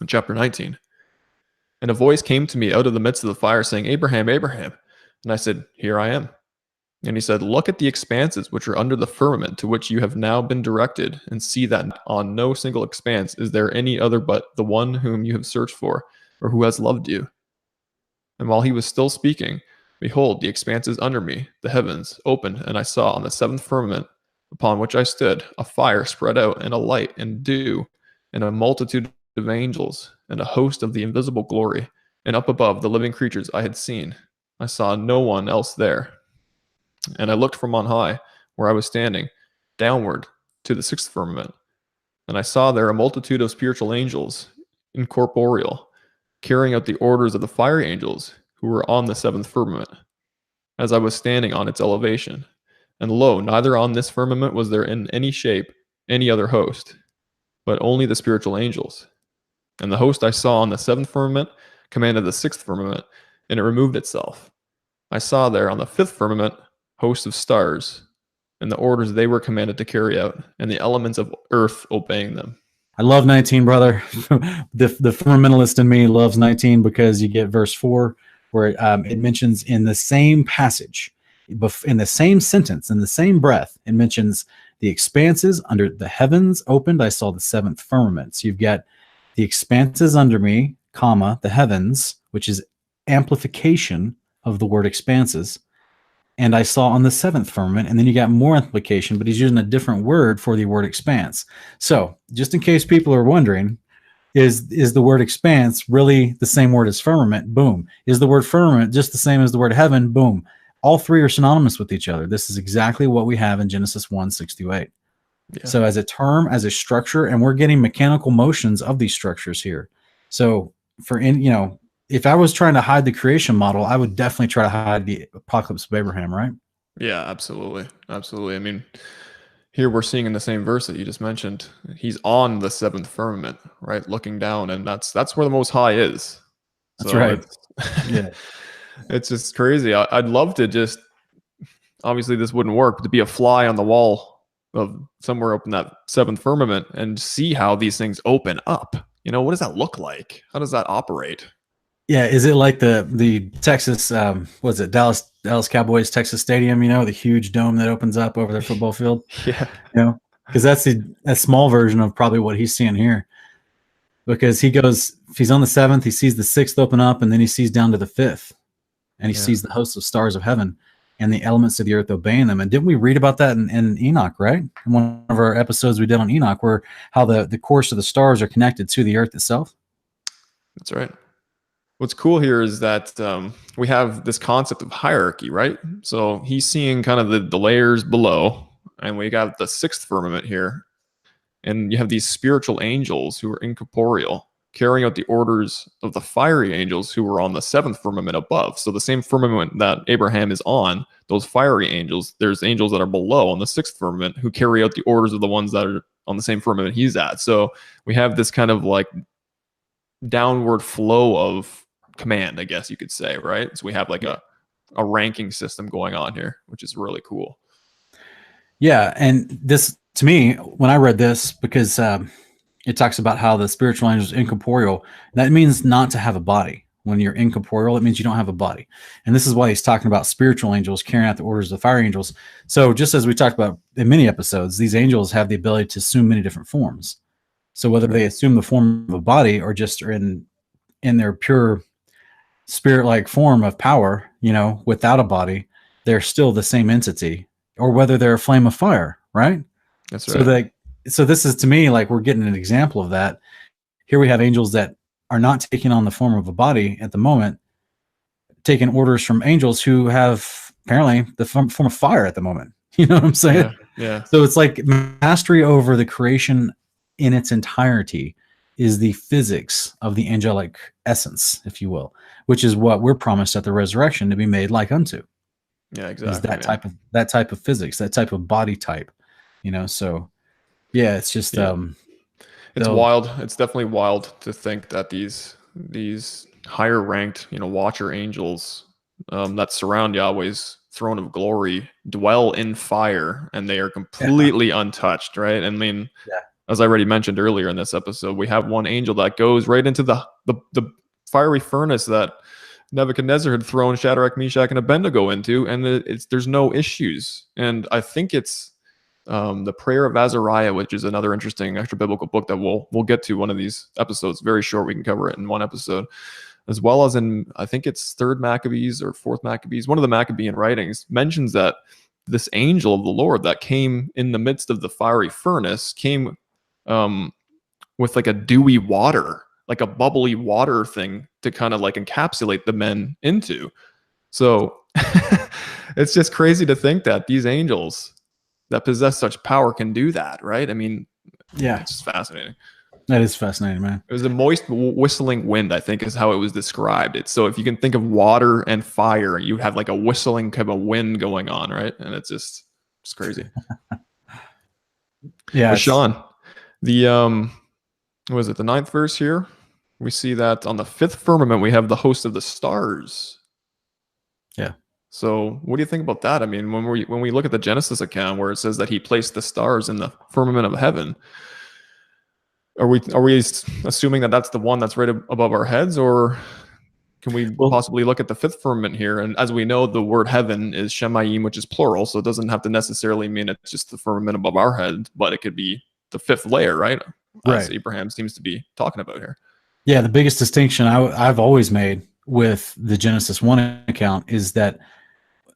in chapter 19. And a voice came to me out of the midst of the fire saying, Abraham, Abraham. And I said, Here I am. And he said, Look at the expanses which are under the firmament to which you have now been directed, and see that on no single expanse is there any other but the one whom you have searched for, or who has loved you. And while he was still speaking, behold, the expanses under me, the heavens, opened, and I saw on the seventh firmament upon which I stood a fire spread out, and a light, and dew, and a multitude of angels, and a host of the invisible glory. And up above the living creatures I had seen, I saw no one else there. And I looked from on high, where I was standing, downward to the sixth firmament. And I saw there a multitude of spiritual angels, incorporeal, carrying out the orders of the fiery angels who were on the seventh firmament, as I was standing on its elevation. And lo, neither on this firmament was there in any shape any other host, but only the spiritual angels. And the host I saw on the seventh firmament commanded the sixth firmament, and it removed itself. I saw there on the fifth firmament hosts of stars, and the orders they were commanded to carry out, and the elements of earth obeying them. I love 19, brother. the fundamentalist in me loves 19 because you get verse 4, where it mentions in the same passage, in the same sentence, in the same breath, it mentions the expanses under the heavens opened. I saw the seventh firmament. So you've got the expanses under me, comma, the heavens, which is amplification of the word expanses. And I saw on the seventh firmament, and then you got more implication, but he's using a different word for the word expanse. So just in case people are wondering, is the word expanse really the same word as firmament? Boom. Is the word firmament just the same as the word heaven? Boom. All three are synonymous with each other. This is exactly what we have in Genesis 1:6-8. Yeah. So as a term, as a structure, and we're getting mechanical motions of these structures here. So if I was trying to hide the creation model, I would definitely try to hide the apocalypse of Abraham, right? Yeah, absolutely. Absolutely. I mean, here we're seeing in the same verse that you just mentioned, he's on the seventh firmament, right? Looking down, and that's where the Most High is. That's right. Yeah. It's just crazy. I'd love to just, obviously this wouldn't work, but to be a fly on the wall of somewhere up in that seventh firmament and see how these things open up. What does that look like? How does that operate? Yeah, is it like the Texas, what's it, Dallas Cowboys Texas Stadium? The huge dome that opens up over their football field. Yeah, because that's a small version of probably what he's seeing here. Because if he's on the seventh, he sees the sixth open up, and then he sees down to the fifth, and he sees the hosts of stars of heaven and the elements of the earth obeying them. And didn't we read about that in Enoch, right? In one of our episodes we did on Enoch, where how the course of the stars are connected to the earth itself. That's right. What's cool here is that we have this concept of hierarchy, right? So he's seeing kind of the layers below, and we got the sixth firmament here. And you have these spiritual angels who are incorporeal, carrying out the orders of the fiery angels who were on the seventh firmament above. So the same firmament that Abraham is on, those fiery angels, there's angels that are below on the sixth firmament who carry out the orders of the ones that are on the same firmament he's at. So we have this kind of like downward flow of command, I guess you could say, right? So we have like a ranking system going on here, which is really cool. Yeah, and this, to me, when I read this, because it talks about how the spiritual angel is incorporeal, that means not to have a body. When you're incorporeal, it means you don't have a body. And this is why he's talking about spiritual angels carrying out the orders of the fire angels. So just as we talked about in many episodes, these angels have the ability to assume many different forms. So whether they assume the form of a body or just are in their pure spirit-like form of power, without a body, they're still the same entity. Or whether they're a flame of fire, right? That's right. So this is, to me, like we're getting an example of that. Here we have angels that are not taking on the form of a body at the moment, taking orders from angels who have apparently the form of fire at the moment. You know what I'm saying? Yeah. So it's like mastery over the creation in its entirety is the physics of the angelic essence, if you will, which is what we're promised at the resurrection to be made like unto. Yeah, exactly. Is that type of physics, that type of body type, So, yeah, it's just it's wild. It's definitely wild to think that these higher ranked, watcher angels that surround Yahweh's throne of glory dwell in fire, and they are completely untouched, right? I mean, as I already mentioned earlier in this episode, we have one angel that goes right into the fiery furnace that Nebuchadnezzar had thrown Shadrach, Meshach, and Abednego into, and there's no issues. And I think it's the Prayer of Azariah, which is another interesting extra biblical book that we'll get to one of these episodes. Very short, we can cover it in one episode, as well as in, I think it's Third Maccabees or Fourth Maccabees. One of the Maccabean writings mentions that this angel of the Lord that came in the midst of the fiery furnace came with like a dewy water, like a bubbly water thing to kind of like encapsulate the men into. So it's just crazy to think that these angels that possess such power can do that, right? I mean, Yeah, it's just fascinating. that is fascinating, man. It was a moist whistling wind, I think is how it was described. It's so if you can think of water and fire, you have like a whistling kind of wind going on, right? And it's crazy. Yeah, But Sean, the what was it, the 9th verse here? We see that on the 5th firmament we have the host of the stars. Yeah. So what do you think about that? I mean, when we look at the Genesis account where it says that he placed the stars in the firmament of heaven, are we assuming that that's the one that's right above our heads, or can we possibly look at the 5th firmament here? And as we know, the word heaven is shemayim, which is plural, so it doesn't have to necessarily mean it's just the firmament above our head, but it could be the 5th layer, right? As Abraham seems to be talking about here. Yeah, the biggest distinction I've always made with the Genesis 1 account is that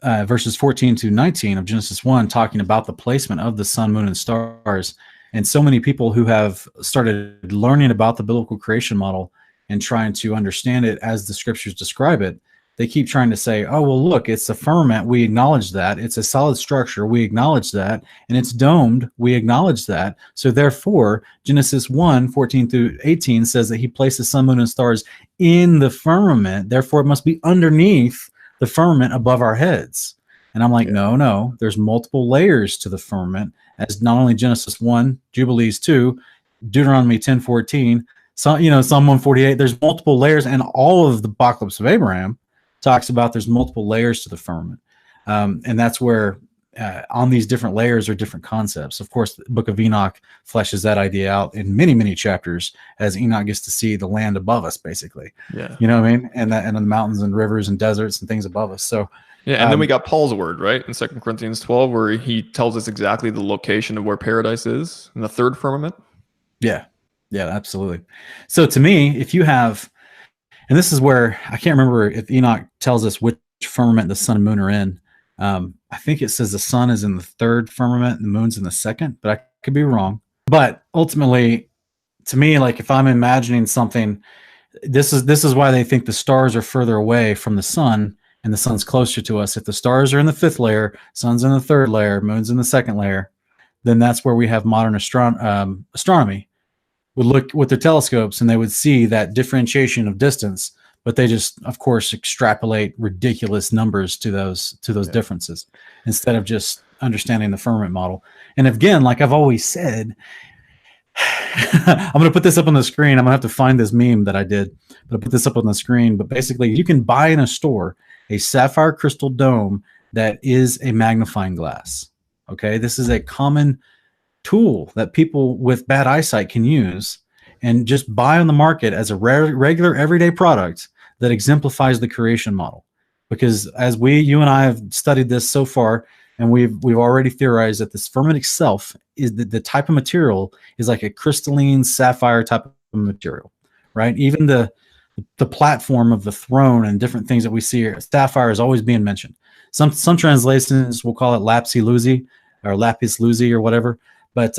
verses 14 to 19 of Genesis 1 talking about the placement of the sun, moon, and stars. And so many people who have started learning about the biblical creation model and trying to understand it as the scriptures describe it, they keep trying to say, oh, well, look, it's a firmament. We acknowledge that. It's a solid structure. We acknowledge that. And it's domed. We acknowledge that. So therefore, Genesis 1, 14 through 18 says that he placed the sun, moon, and stars in the firmament. Therefore, it must be underneath the firmament above our heads. And I'm like, no, there's multiple layers to the firmament, as not only Genesis 1, Jubilees 2, Deuteronomy 10:14, Psalm 148, there's multiple layers, and all of the Apocalypse of Abraham talks about there's multiple layers to the firmament. And that's where on these different layers are different concepts. Of course, the book of Enoch fleshes that idea out in many, many chapters as Enoch gets to see the land above us, basically. Yeah. You know what I mean? And the mountains and rivers and deserts and things above us. So yeah, and then we got Paul's word, right? In 2 Corinthians 12, where he tells us exactly the location of where paradise is in the 3rd firmament. Yeah, absolutely. So to me, if you have, and this is where I can't remember if Enoch tells us which firmament the sun and moon are in. I think it says the sun is in the 3rd firmament and the moon's in the 2nd, but I could be wrong. But ultimately, to me, like if I'm imagining something, this is why they think the stars are further away from the sun and the sun's closer to us. If the stars are in the 5th layer, sun's in the 3rd layer, moon's in the 2nd layer, then that's where we have modern astronomy. Would look with their telescopes and they would see that differentiation of distance, but they just, of course, extrapolate ridiculous numbers to those differences instead of just understanding the firmament model. And again, like I've always said, I'm going to put this up on the screen. I'm going to have to find this meme that I did, but I'll put this up on the screen. But basically, you can buy in a store a sapphire crystal dome that is a magnifying glass. Okay, this is a common tool that people with bad eyesight can use and just buy on the market as a regular everyday product that exemplifies the creation model. Because as you and I have studied this so far, and we've already theorized that this firmament itself is the type of material is like a crystalline sapphire type of material, right? Even the platform of the throne and different things that we see here, sapphire is always being mentioned. Some translations will call it lapis lazuli or whatever. But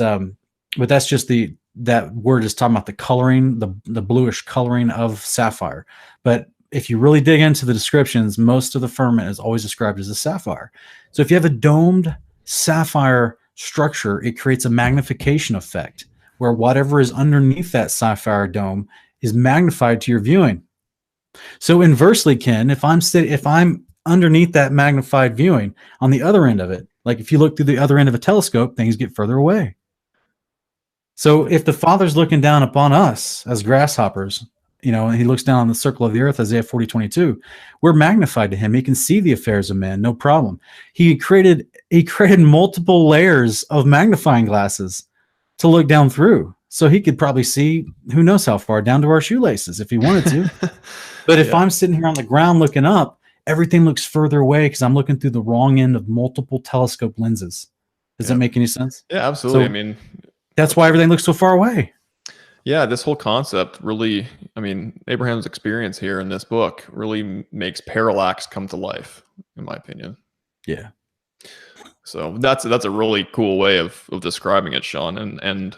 that's just that word is talking about the coloring, the bluish coloring of sapphire. But if you really dig into the descriptions, most of the firmament is always described as a sapphire. So if you have a domed sapphire structure, it creates a magnification effect where whatever is underneath that sapphire dome is magnified to your viewing. So inversely, Ken, if I'm underneath that magnified viewing on the other end of it, like if you look through the other end of a telescope, things get further away. So if the Father's looking down upon us as grasshoppers, and he looks down on the circle of the earth, Isaiah 40:22, we're magnified to him. He can see the affairs of man, no problem. He created multiple layers of magnifying glasses to look down through. So he could probably see who knows how far down to our shoelaces if he wanted to. But if Yeah. I'm sitting here on the ground looking up, everything looks further away because I'm looking through the wrong end of multiple telescope lenses. Does that Yeah. make any sense? Yeah, absolutely. I So mean, that's why everything looks so far away. yeah, this whole concept really, I mean, Abraham's experience here in this book really makes parallax come to life, in my opinion. Yeah. So that's a really cool way of describing it, Sean. And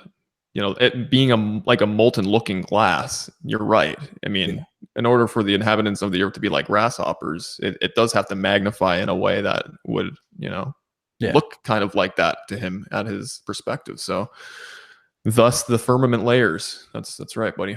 you know, it being like a molten looking glass. You're right. I mean, Yeah. in order for the inhabitants of the earth to be like grasshoppers, it does have to magnify in a way that would, you know, Yeah. look kind of like that to him at his perspective. So thus the firmament layers. That's right, buddy.